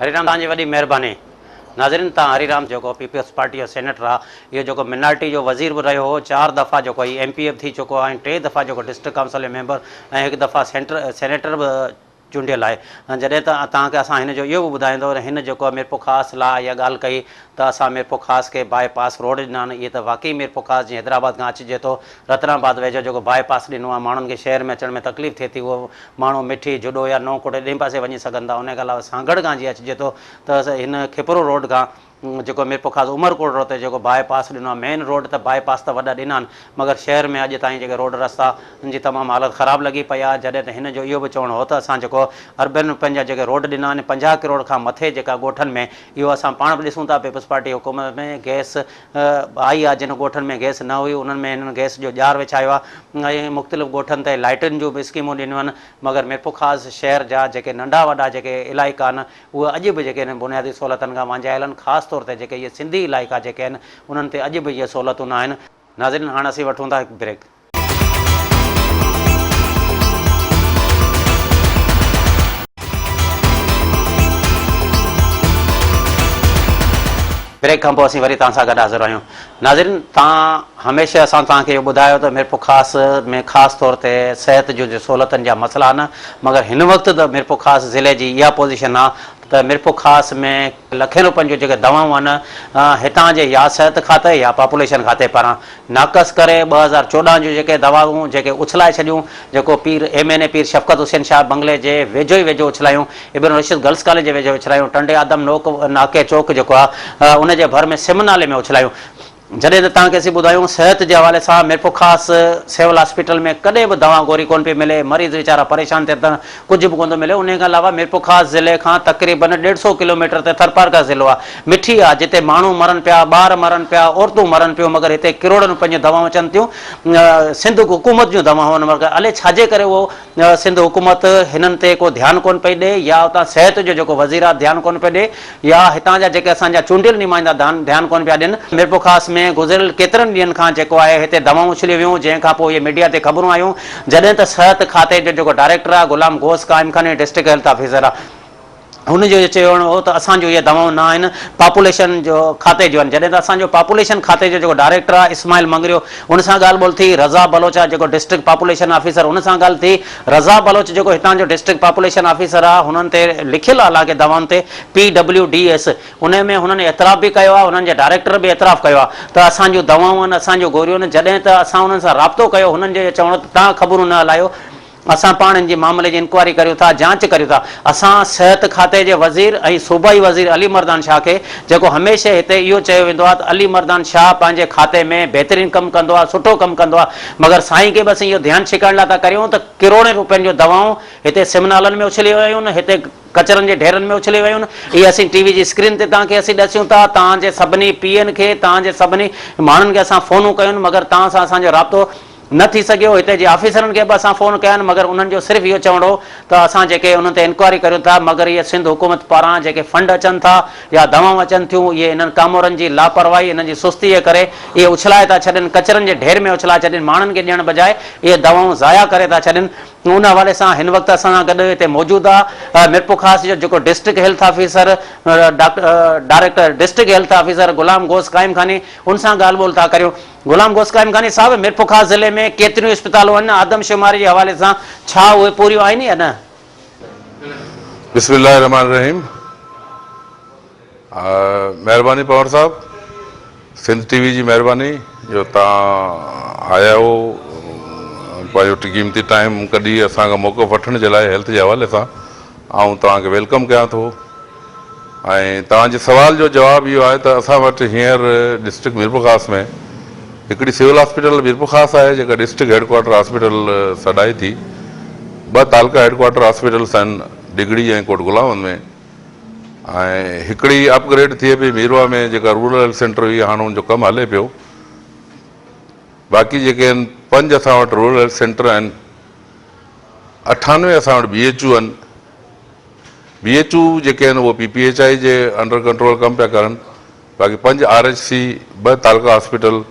Speaker 1: हरिराम, तव्हांजी वॾी महिरबानी। नाज़रीन, तव्हां हरिराम जेको पीपल्स पार्टी जो सेनेटर आहे, इहो जेको मिनारिटी जो वज़ीर बि रहियो हो, 4 दफ़ा जेको MPF थी चुको आहे, 3 दफ़ा जेको डिस्ट्रिक्ट काउंसिल जो मेंबर ऐं 1 दफ़ा सेनेटर बि चूंडियल आहे। जॾहिं त तव्हांखे असां हिन जो इहो बि ॿुधाईंदो हिन जेको मीरपुर ख़ासि लाइ इहा ॻाल्हि कई त असां मीरपुर ख़ासि खे बाईपास रोड ॾिना आहिनि। इहे त वाक़ई मीरपुर ख़ासि जीअं हैदराबाद खां अचिजे थो, रतनाबाद वेझो जेको बाईपास ॾिनो आहे, माण्हुनि खे शहर में अचण में तकलीफ़ थिए थी, उहो माण्हू मिठी जुॾो या नौकोट ॿिए पासे वञी सघनि था। उन खां अलावा सांगड़ खां जीअं अचिजे थो त हिन खिपरो रोड खां जेको मीरपुर ख़ासि उमरकोट रोड ते जेको बाईपास ॾिनो आहे, मेन रोड त बाईपास त वॾा ॾिना आहिनि, मगर शहर में अॼु ताईं जेके रोड रस्ता जी तमामु हालत ख़राबु लॻी पई आहे। जॾहिं त हिन जो इहो बि चवणो हो त असां जेको अर्बन पंहिंजा जेके रोड ॾिना आहिनि 50 करोड़ खां मथे जेका ॻोठनि में, इहो असां पाण बि ॾिसूं था। पीपल्स पार्टी हुकूमत में गैस आई आहे, जिन ॻोठनि में गैस न हुई उन्हनि में हिननि गैस जो ॼार विछायो आहे ऐं मुख़्तलिफ़ ॻोठनि ते लाइटुनि जूं बि स्कीमूं ॾिनियूं आहिनि। मगर मीरपुर ख़ासि शहर जा जेके नंढा वॾा जेके इलाइक़ा आहिनि, उहे अॼु बि जेके आहिनि बुनियादी सहूलियतुनि खां वांझायल आहिनि। ख़ासि तौर ते जेके इहे सिंधी इलाइक़ा जेके आहिनि उन्हनि ते अॼु बि इहे सहूलियतूं न आहिनि। नाज़रीन, हाणे असीं वठूं था हिकु ब्रेक। ब्रेक खां पोइ असीं वरी तव्हां सां गॾु हाज़िर आहियूं। नाज़रीन, तव्हां हमेशह असां तव्हांखे इहो ॿुधायो त मीरपुर ख़ासि में ख़ासि तौर ते सिहत जूं सहूलियतुनि जा मसइला आहिनि, मगर हिन वक़्तु त मीरपुर ख़ासि ज़िले जी इहा पोज़ीशन आहे त मीरपुर ख़ासि में लखें रुपयनि जूं जेके दवाऊं आहिनि, हितां जे या सिहत खाते या पॉपुलेशन खाते पारां नाक़स करे 2014 जूं जेके दवाऊं जेके उछलाए छॾियूं, जेको पीर MNA पीर शफ़क़त हुसैन शाह बंगले जे वेझो ई वेझो उछलायूं, इब्न रशीद गर्ल्स कॉलेज जे वेझो उछलायूं, टंडे आदम नाके चौक जेको आहे उनजे भर में सिम नाले में उछलायूं। जॾहिं त तव्हांखे असीं ॿुधायूं सिहत जे हवाले सां मीरपुर ख़ासि सिविल हॉस्पिटल में कॾहिं बि दवा गोरी कोन पई मिले, मरीज़ वीचारा परेशान थिए त कुझु बि कोन थो मिले। उन खां अलावा मीरपुर ख़ासि ज़िले खां तक़रीबन 150 किलोमीटर ते थरपारका ज़िलो आहे, मिठी आहे, जिते माण्हू मरनि पिया, ॿार मरनि पिया, औरतूं मरनि पियूं, मगर हिते किरोड़नि रुपयनि जूं दवाऊं अचनि थियूं। सिंध हुकूमत जूं दवाऊं आहिनि, मगर अलाए छाजे करे उहो सिंध हुकूमत हिननि ते को ध्यानु कोन पई ॾे, या उतां सिहत जो जेको वज़ीर आहे ध्यानु कोन पियो ॾे, या हितां जा जेके असांजा चूंडियल नुमाइंदा ध्यानु कोन पिया ॾियनि। मीरपुर ख़ासि में गुज़िरियल केतिरनि ॾींहंनि खां जेको आहे हिते दवाऊं उछलियूं वियूं, जंहिंखां पोइ इहे मीडिया ते ख़बरूं आयूं। जॾहिं त सिहत खाते जो जेको डायरेक्टर आहे गुलाम घोष काइम खानी डिस्ट्रिक्ट हेल्थ ऑफिसर आहे, हुनजो इहो चवणो हो त असांजो इहे दवाऊं न आहिनि, पॉपुलेशन जो खाते जो आहिनि। जॾहिं त असांजो पॉपुलेशन खाते जो जेको डायरेक्टर आहे इस्माइल मंगरियो, उन सां ॻाल्हि ॿोल थी। रज़ा बलोच आहे जेको डिस्ट्रिक्ट पॉपुलेशन ऑफिसर, उन सां ॻाल्हि थी। रज़ा बलोच जेको हितां जो डिस्ट्रिक्ट पॉपुलेशन ऑफिसर आहे, हुननि ते लिखियलु आहे हालांकि दवाउनि ते PWDS, उन में हुननि एतिराफ़ बि कयो आहे, हुननि जे डायरेक्टर बि एतिराफ़ कयो आहे त असांजूं दवाऊं आहिनि, असांजूं गोरियूं आहिनि। जॾहिं त असां हुननि सां राब्तो कयो, हुननि जो चवणो त तव्हां ख़बरूं न हलायो, असां पाण हिन जे मामले जी इंक्वायरी करियूं था, जांच करियूं था। असां सिहत खाते जे वज़ीर ऐं सूबाई वज़ीर अली मर्दान शाह खे, जेको हमेशह हिते इहो चयो वेंदो आहे त अली मर्दान शाह पंहिंजे खाते में बहितरीनु कमु कंदो आहे, सुठो कमु कंदो आहे, मगर साईं खे बि असीं इहो ध्यानु छिकाइण लाइ था करियूं त किरोड़े रुपयनि जूं दवाऊं हिते सिमनालनि में उछली वियूं आहिनि, हिते कचरनि जे ढेरनि में उछली वियूं आहिनि। इहे असीं TV जी स्क्रीन ते तव्हांखे असीं ॾसियूं था, तव्हांजे सभिनी PN खे, तव्हांजे सभिनी माण्हुनि खे असां फ़ोनूं कयूं, मगर तव्हां सां असांजो राब्तो न थी सघियो। हिते जे ऑफिसरनि खे बि असां फ़ोन कया आहिनि, मगर उन्हनि जो सिर्फ़ु इहो चवणो त असां जेके उन्हनि ते इंक्वायरी करियूं था, मगर इहे सिंध हुकूमत पारां जेके फंड अचनि था या दवाऊं अचनि थियूं, इहे इन्हनि कामोरनि जी लापरवाही, इन्हनि जी सुस्ती जे करे इहे उछलाए था छॾनि, कचरनि जे ढेर में उछलाए छॾनि, माण्हुनि खे ॾियण बजाए इहे दवाऊं ज़ाया करे था छॾनि। उन हवाले सां हिन वक़्तु असां सां गॾु हिते मौजूदु आहे मीरपुर ख़ासि जो जेको district health officer director district health officer Ghulam Ghous Qaim खानी, उन सां ॻाल्हि ॿोल था करियूं। गुलाम घोष काइम खानी साहब, मीरपुर ख़ासि ज़िले में केतिरियूं इस्पतालूं आहिनि, आदमशुमारी जे हवाले सां छा उहे पूरियूं आहिनि या न?
Speaker 4: बिस्मिल्लाहिर्रहमानिर्रहीम। महिरबानी पवार साहब, सिंध टीवी जी महिरबानी जो तव्हां आया हो पंहिंजो क़ीमती टाइम कढी असांखां मौक़ो वठण जे लाइ हेल्थ जे हवाले सां। ऐं तव्हांखे वेलकम कयां थो। ऐं तव्हांजे सवाल जो जवाबु इहो आहे त असां वटि हींअर डिस्ट्रिक्ट मीरपुर में हिकिड़ी सिविल हॉस्पिटल मीरपुर आहे जेका डिस्ट्रिक्ट हेडक्वार्टर हॉस्पिटल सॾाए थी। 2 तालुका हेडक्वार्टर हॉस्पिटल्स आहिनि, डिगड़ी ऐं कोट गुलामन में। ऐं हिकिड़ी अपग्रेड थिए पई मीरवा में, जेका रूरल हेल्थ सेंटर हुई, हाणे हुनजो कमु हले पियो। बाक़ी जेके आहिनि 5 असां वटि रूरल हेल्थ सेंटर आहिनि, 98 असां वटि BHU आहिनि। BHU जेके आहिनि उहो PPHI जे अंडर कंट्रोल कमु पिया करनि। बाक़ी 5 RHC, 2 तालुका हॉस्पिटल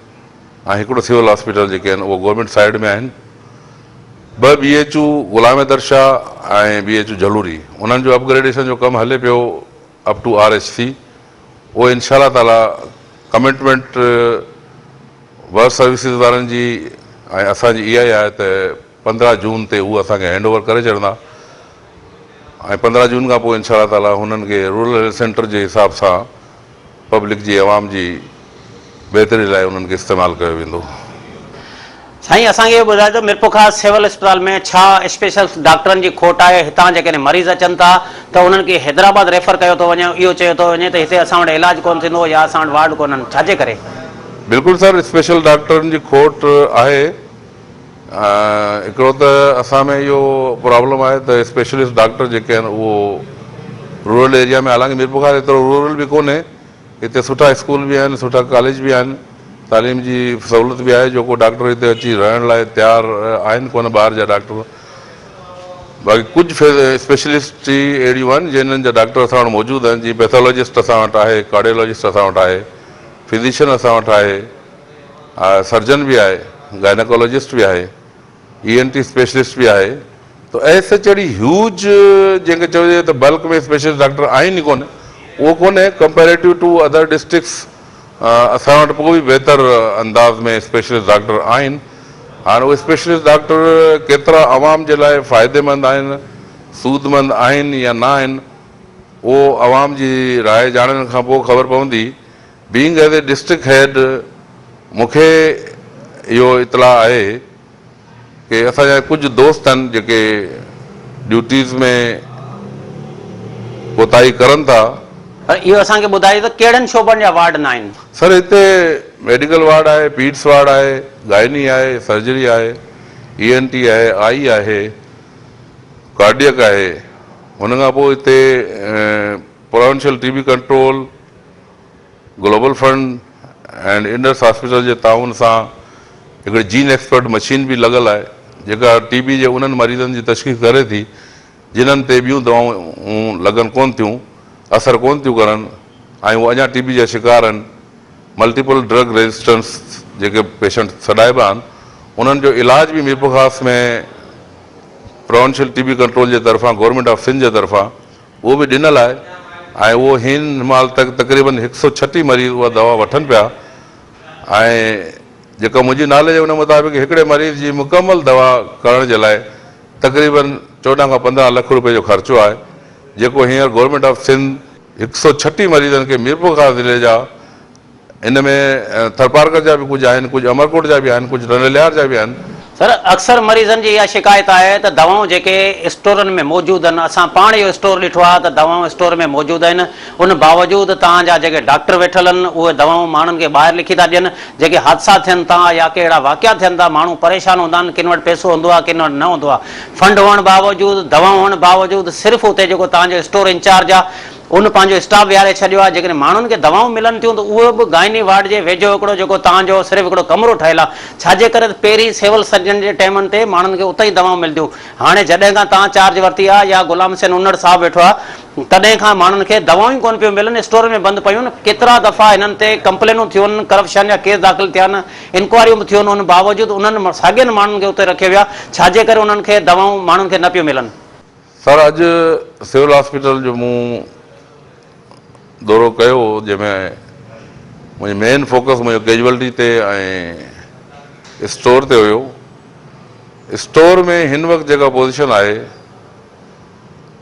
Speaker 4: ऐं हिकिड़ो सिविल हॉस्पिटल जेके आहिनि उहो गवर्नमेंट साइड में आहिनि। 2 BHU गुलाम दरशाह ऐं BHU जलूरी, उन्हनि जो अपग्रेडेशन जो कमु हले पियो अप टू RHC। उहो इंशाअल्लाह ताला कमिटमेंट वर्क सर्विसिस वारनि जी ऐं असांजी इहा ई आहे त 15 जून ते उहे असांखे हैंडओवर करे छॾंदा। ऐं 15 जून खां पोइ इंशाअल्लाह ताला हुननि खे रूरल हेल्थ सेंटर जे हिसाब सां पब्लिक जी आवाम जी बहितरी लाइ उन्हनि खे इस्तेमालु कयो वेंदो।
Speaker 1: साईं, असांखे ॿुधाइजो मीरपुर खास सिविल अस्पताल में छा स्पेशल डॉक्टरनि जी खोट आहे? हितां जेके मरीज़ अचनि था त उन्हनि खे हैदराबाद रेफर कयो थो वञे, इहो चयो थो वञे त हिते असां वटि इलाजु कोन थींदो या असां वटि वार्ड कोन्हनि, छाजे करे?
Speaker 4: बिल्कुलु सर, स्पेशल डॉक्टरनि जी खोट आहे। हिकिड़ो त असां में इहो प्रॉब्लम आहे त स्पेशलिस्ट डॉक्टर जेके आहिनि उहो रूरल एरिया में, हालांकि मीरपुर खां एतिरो रूरल बि कोन्हे, हिते सुठा स्कूल बि आहिनि, सुठा कॉलेज बि आहिनि, तालीम जी सहूलियत बि आहे, जेको डॉक्टर हिते अची रहण लाइ तयारु आहिनि कोन ॿाहिरि जा डॉक्टर। बाक़ी कुझु स्पेशलिस्ट अहिड़ियूं आहिनि जिन्हनि जा डॉक्टर असां वटि मौजूदु आहिनि। जीअं पैथोलॉजिस्ट असां वटि आहे, कार्डियोलॉजिस्ट असां वटि आहे, फिजिशियन असां वटि आहे, सर्जन बि आहे, गायनेकोलॉजिस्ट बि आहे, ENT स्पेशलिस्ट बि आहे। त ऐसे जहिड़ी ह्यूज जंहिंखे चइजे त बल्क में स्पेशलिस्ट डॉक्टर आहिनि ई कोन्हे, उहो कोन्हे कंपेरेटिव टू अदर डिस्ट्रिक्ट्स। असां वटि पोइ बि बहितर अंदाज़ में स्पेशलिस्ट डॉक्टर आहिनि। हाणे उहे स्पेशलिस्ट डॉक्टर केतिरा आवाम जे लाइ फ़ाइदेमंद आहिनि, सूदमंद आहिनि या न आहिनि, उहो आवाम जी राय ॼाणण खां पोइ ख़बर पवंदी। बीइंग एज ए डिस्ट्रिक्ट हेड, मूंखे इहो इतला आहे कि असांजा कुझु दोस्त आहिनि जेके ड्यूटीज़ में कोताही करनि था।
Speaker 1: इहो असांखे ॿुधायो त कहिड़नि शोबनि जा वार्ड न आहिनि?
Speaker 4: सर, हिते मेडिकल वार्ड आहे, पीड्स वार्ड आहे, गाइनी आहे, सर्जरी आहे, ENT आहे, आई आहे, कार्डियक आहे। हुन खां पोइ हिते provincial TB control, global fund and Indus hospital जे ताउन सां हिकिड़ी जीन एक्सपर्ट मशीन बि लॻल आहे, जेका TB जे उन्हनि मरीज़नि जी तशख़ीस करे थी जिन्हनि ते ॿियूं दवाऊं लॻनि कोन थियूं, असरु कोन थियूं करनि, ऐं उहे अञा TB जा शिकार आहिनि। मल्टीपल ड्रग रेजिस्टेंस जेके पेशेंट सॾाइबा आहिनि, उन्हनि जो इलाज बि मीरपुर खास में प्रोविंशियल TB कंट्रोल जे तरफ़ां, गवर्नमेंट ऑफ सिंध जे तरफ़ां उहो बि ॾिनल आहे। ऐं उहो हिन महिल तक तक़रीबन 136 मरीज़ उहा दवा वठनि पिया। ऐं जेका मुंहिंजी नॉलेज उन मुताबिक़ हिकिड़े मरीज़ जी मुकमल दवा करण जे लाइ तक़रीबन 14 खां 15 लख रुपए जो ख़र्चो आहे, जेको हींअर गवर्नमेंट ऑफ सिंध 136 मरीज़नि खे मीरपुर खास ज़िले जा, इन में थरपारकर जा बि कुझु आहिनि, कुझु अमरकोट जा बि आहिनि, कुझु रनलियार जा बि आहिनि।
Speaker 1: सर, अक्सर मरीज़नि जी इहा शिकायत आहे त दवाऊं जेके स्टोरनि में मौजूदु आहिनि, असां पाण इहो स्टोर ॾिठो आहे त दवाऊं स्टोर में मौजूदु आहिनि, उन बावजूदि तव्हांजा जेके डॉक्टर वेठल आहिनि उहे दवाऊं माण्हुनि खे ॿाहिरि लिखी था ॾियनि। जेके हादसा थियनि था या के अहिड़ा वाक़िया थियनि था, माण्हू परेशान हूंदा आहिनि, किन वटि पैसो हूंदो आहे, किन वटि न हूंदो आहे, फंड हुअण बावजूदि, दवाऊं हुअण बावजूदि, सिर्फ़ु उते जेको तव्हांजो स्टोर इंचार्ज आहे उन पंहिंजो स्टाफ विहारे छॾियो आहे। जेकॾहिं माण्हुनि खे दवाऊं मिलनि थियूं त उहे बि गाइनी वार्ड जे वेझो हिकिड़ो जेको तव्हांजो सिर्फ़ु हिकिड़ो कमिरो ठहियलु आहे, छाजे करे पहिरीं सिविल सर्जन जे टाइमनि ते माण्हुनि खे उते ई दवाऊं मिलंदियूं। हाणे जॾहिं खां तव्हां चार्ज वरिती आहे या गुलाम हुसैन उन्नड़ साहब वेठो आहे, तॾहिं खां माण्हुनि खे दवाऊं ई कोन पियूं मिलनि, स्टोर में बंदि पयूं आहिनि। केतिरा दफ़ा हिननि ते कंप्लेनूं थियूं आहिनि, करप्शन जा केस दाख़िल थिया आहिनि, इंक्वायरियूं बि थियूं आहिनि, उन बावजूदि उन्हनि साॻियनि माण्हुनि खे उते रखियो वियो आहे, छाजे करे उन्हनि खे दवाऊं माण्हुनि खे न पियूं मिलनि?
Speaker 4: सर, अॼु सिविल हॉस्पिटल जो मूं दौरो कयो, जंहिंमें मुंहिंजो मेन फोकस मुंहिंजो कैजुअलिटी ते ऐं स्टोर ते हुयो। स्टोर में हिन वक़्तु जेका पोज़ीशन आहे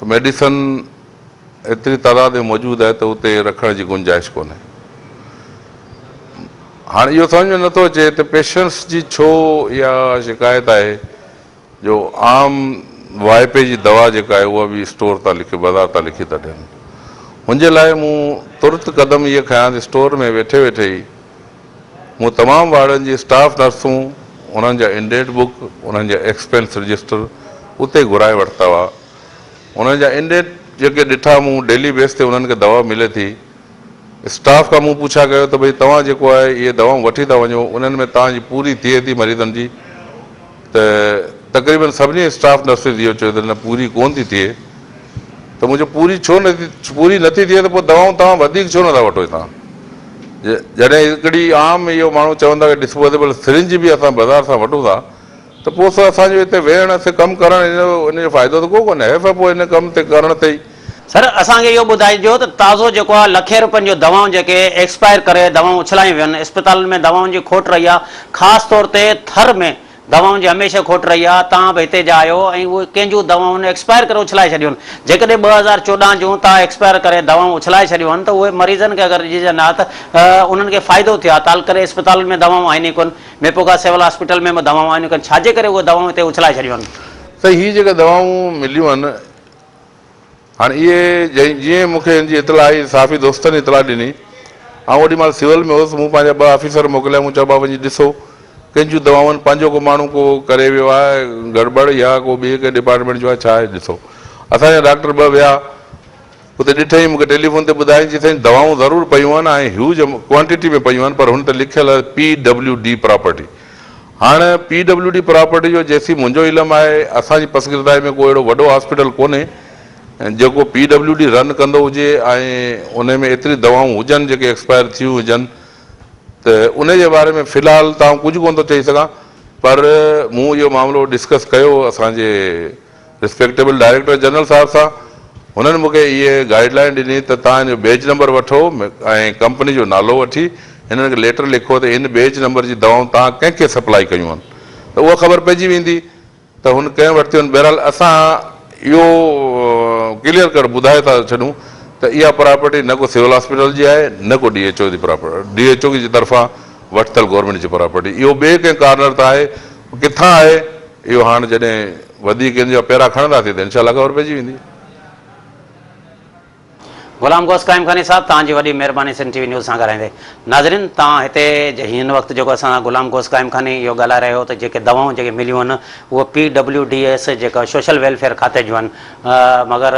Speaker 4: मेडिसन एतिरी तादाद में मौजूदु आहे त उते रखण जी गुंजाइश कोन्हे। हाणे इहो सम्झ में नथो अचे त पेशेंट्स जी छो इहा शिकायत आहे जो आम वाइपे जी दवा जेका आहे उहा बि स्टोर था लिखी, बाज़ार था लिखी था ॾियनि। मुंहिंजे लाइ मूं तुरत क़दम इहे खयां त स्टोर में वेठे वेठे ई मूं तमामु वार्डनि जी स्टाफ नर्सूं, उन्हनि जा इंडेट बुक, उन्हनि जा एक्सपेंस रजिस्टर उते घुराए वरिता हुआ। उन्हनि जा इंडेट जेके ॾिठा मूं डेली बेस ते उन्हनि खे दवा मिले थी। स्टाफ खां मूं पुछा कयो त भई तव्हां जेको आहे इहे दवाऊं वठी था वञो, उन्हनि में तव्हांजी पूरी थिए थी मरीज़नि जी? त तक़रीबन सभिनी स्टाफ नर्सिस इहो चयो त न पूरी कोन थी थिए। त मुंहिंजो पूरी नथी थिए त पोइ दवाऊं तव्हां वधीक छो नथा वठो हितां? जॾहिं हिकिड़ी आम इहो माण्हू चवंदा कि डिस्पोजेबल सिरिंज बि असां बाज़ार सां वठूं था त पोइ असांजो हिते वेहण से कमु करणु इन जो फ़ाइदो त को कोन्हे। है पोइ इन कम ते करण ते ई
Speaker 1: सर असांखे इहो ॿुधाइजो त ताज़ो जेको आहे लखे रुपयनि जो दवाऊं जेके एक्सपायर करे दवाऊं उछलायूं वियूं आहिनि, इस्पतालुनि में दवाउनि जी खोट रही आहे, ख़ासि तौर ते थर में दवाउनि जी हमेशह खोट रही आहे। तव्हां बि हिते जा आहियो ऐं उहे कंहिंजूं दवाउनि एक्सपायर करे उछलाए छॾियूं आहिनि। जेकॾहिं 2014 जूं तव्हां एक्सपायर करे दवाऊं उछलाए छॾियूं आहिनि त उहे मरीज़नि खे अगरि ॾिजनि हा त उन्हनि खे फ़ाइदो थियो आहे। ताल करे इस्पतालुनि में दवाऊं आहिनि कोन, मेपोका सिविल हॉस्पिटल में दवाऊं आहिनि कोन, छाजे करे उहे दवाऊं हिते उछलाए छॾियूं आहिनि?
Speaker 4: त हीअ जेके दवाऊं मिलियूं आहिनि हाणे इहे जीअं मूंखे हिन जी इतला आई, साफ़ी दोस्तनि इतला ॾिनी, ऐं ओॾी महिल सिविल में हुउसि, मूं पंहिंजा 2 ऑफिसर मोकिलिया। मूं चयो वञी ॾिसो कंहिंजूं दवाऊं पंहिंजो को माण्हू को करे वियो आहे गड़बड़ या को ॿिए कंहिं डिपार्टमेंट जो आहे छा आहे ॾिसो। असांजा डॉक्टर 2 विया उते ॾिठईं, मूंखे टेलीफोन ते ॿुधाईं चई साईं दवाऊं ज़रूरु पयूं आहिनि ऐं ह्यूज क्वांटिटी में पयूं आहिनि, पर हुन ते लिखियलु आहे PWD प्रॉपर्टी। हाणे PWD प्रॉपर्टी जो जेसी मुंहिंजो इल्मु आहे असांजी पसगिरदाई में को अहिड़ो वॾो हॉस्पिटल कोन्हे जेको PWD रन कंदो हुजे ऐं उन में एतिरी दवाऊं हुजनि जेके एक्सपायर थियूं हुजनि। त उन जे बारे में फ़िलहालु तव्हां कुझु कोन थो चई सघां, पर मूं इहो मामिलो डिस्कस कयो असांजे रिस्पेक्टेबल डायरेक्टर जनरल साहिब सां। हुननि मूंखे इहे गाइडलाइन ॾिनी त तव्हांजो बेच नंबर वठो ऐं कंपनी जो नालो वठी हिननि खे लेटर लिखो त इन बेच नंबर जी दवाऊं तव्हां कंहिंखे सप्लाई कयूं आहिनि, त उहा ख़बर पइजी वेंदी त हुन कंहिं वरितियूं आहिनि। बहरहाल असां इहो क्लियर कर ॿुधाए था छॾूं त इहा प्रॉपर्टी न को सिविल हॉस्पिटल जी आहे न को DHO जी प्रॉपर्टी, DHO जी तरफ़ां वठितल गवर्नमेंट जी प्रॉपर्टी। इहो ॿिए कंहिं कार्नर त आहे, किथां आहे इहो हाणे जॾहिं वधीक इन जा पैरा खणंदासीं त इनशाला ख़बर पइजी वेंदी।
Speaker 1: गुलाम गौस काइम खानी साहब, तव्हांजी वॾी महिरबानी सिंध TV न्यूज़ सां ॻाल्हाईंदे। नाज़रीन, तव्हां हिते हिन वक़्तु जेको असां गुलाम गौस काइम खानी इहो ॻाल्हाए रहियो त जेके दवाऊं जेके मिलियूं आहिनि उहे PWDS जेका सोशल वेलफेयर खाते जूं आहिनि, मगर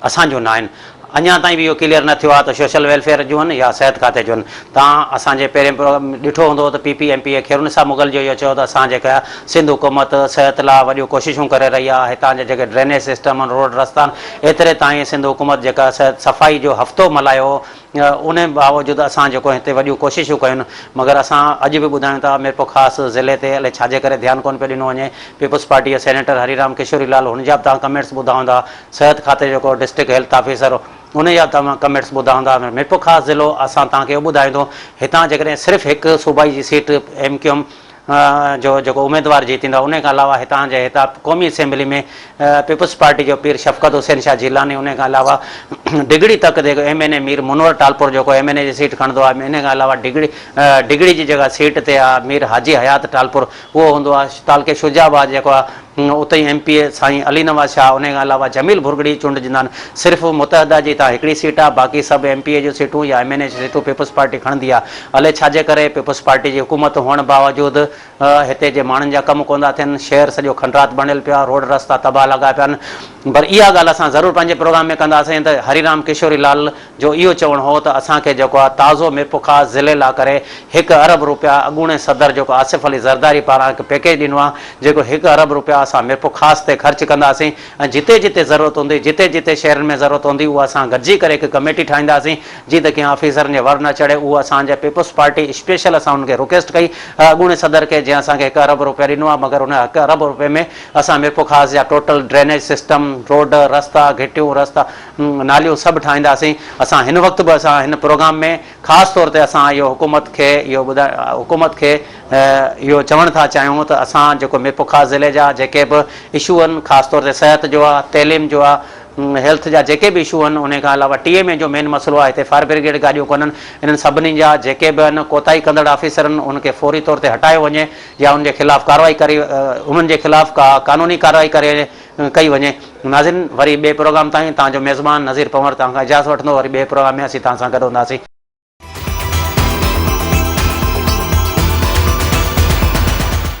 Speaker 1: असांजूं न आहिनि। अञा ताईं बि इहो क्लियर न थियो आहे त सोशल वेलफेयर जूं आहिनि या सिहत खाते जूं आहिनि। तव्हां असांजे पहिरें प्रोग्राम ॾिठो हूंदो त PPMPA खैरुनिसा मुगल जो इहो चयो त असां जेका सिंध हुकूमत सिहत लाइ वॾियूं कोशिशूं करे रही आहे। हितां जा जेके ड्रेनेज सिस्टम आहिनि, रोड रस्ता आहिनि, एतिरे ताईं सिंध हुकूमत जेका सफ़ाई जो हफ़्तो मल्हायो उन बावजूदि असां जेको हिते वॾियूं कोशिशूं कयूं, मगर असां अॼु बि ॿुधायूं था मेरपो ख़ासि ज़िले ते अलाए छाजे करे ध्यानु कोन पियो ॾिनो वञे। पीपुल्स पार्टी जा सेनेटर हरिराम किशोरीलाल, हुन जा बि तव्हां कमेंट्स ॿुधा हूंदा। सिहत खाते जेको डिस्ट्रिक्ट हेल्थ ऑफिसर उन जा तव्हां कमेंट्स ॿुधा हूंदा। मेरपो ख़ासि ज़िलो असां तव्हांखे इहो ॿुधाईंदो, हितां जेकॾहिं सिर्फ़ु हिकु सूबाई जी सीट MQM जो जेको उम्मीदवार जीतींदा, उन खां अलावा हितां क़ौमी असेंबली में पीपुल्स पार्टी जो पीर शफ़क़त हुसैन शाह जिलानी, उन खां अलावा डिगड़ी तक जेको MNA मीर मुनवर टालपुर जेको MNA जी सीट खणंदो आहे, इन खां अलावा डिगड़ी जी जेका सीट ते आहे मीर हाजी हयात टालपुर उहो हूंदो आहे। तालके शुजाबाद जेको आहे उते ई MPA साईं अली नवाज़ शाह, उन खां अलावा जमील भुरगड़ी चूंडजंदा आहिनि। सिर्फ़ु मुतहदा जी तव्हां हिकिड़ी सीट आहे, बाक़ी सभु MPA जूं सीटूं या MNA जी सीटूं पीपुल्स पार्टी खणंदी आहे। अलाए छाजे करे पीपुल्स पार्टी जी हुकूमत हुअण बावजूदि हिते जे माण्हुनि जा कम कोन था थियनि। शहर सॼो खंडरात बणियल पियो आहे, रोड रस्ता तबाह लॻा पिया आहिनि। पर इहा ॻाल्हि असां ज़रूरु पंहिंजे प्रोग्राम में कंदासीं त हरिराम किशोरीलाल जो इहो चवणु हो त असांखे जेको आहे ताज़ो मेरपो ख़ासि ज़िले लाइ करे 1 अरब रुपया अॻूणे सदर जेको आसिफ अली ज़रदारी पारां हिकु पैकेज ॾिनो आहे, जेको 1 अरब रुपया असां मेरपो ख़ासि ते ख़र्चु कंदासीं ऐं जिते जिते ज़रूरत हूंदी, जिते जिते शहरनि में ज़रूरत हूंदी, उहा असां गॾिजी करे हिकु कमेटी ठाहींदासीं जीअं त कंहिं ऑफिसरनि जे वर न चढ़े। उहा असांजे पीपुल्स पार्टी स्पेशल असां उनखे रिक्वेस्ट कई अॻूणे सदर खे, जंहिं असांखे 1 अरब रुपया ॾिनो आहे, मगर उन 1 अरब रुपये में असां मेरपो ख़ासि जा टोटल ड्रेनेज सिस्टम, रोड रस्ता, घिटियूं रस्ता, नालियूं सभु ठाहींदासीं। असां हिन वक़्तु बि असां हिन प्रोग्राम में ख़ासि तौर ते असां इहो हुकूमत खे इहो चवणु था चाहियूं त असां जेको मेरपो ख़ासि ज़िले जा जेके बि इशू आहिनि, ख़ासि तौर ते सिहत जो आहे, तइलीम जो आहे, हेल्थ जा जेके बि इशू आहिनि, उन खां अलावा टीए में जो मेन मसइलो आहे हिते फायर ब्रिगेड गाॾियूं कोन्हनि, इन्हनि सभिनी जा जेके बि आहिनि कोताही कंदड़ ऑफिसर आहिनि उनखे फौरी तौर ते हटायो वञे या उनजे ख़िलाफ़ु कार्रवाई करी उन्हनि जे ख़िलाफ़ु कानूनी कार्रवाई करे कई वञे। नाज़रीन, वरी ॿिए प्रोग्राम ताईं तव्हांजो मेज़बान नज़ीर पंवर तव्हां खां इजाज़त वठंदो, वरी ॿिए प्रोग्राम में असीं तव्हां सां गॾु हूंदासीं।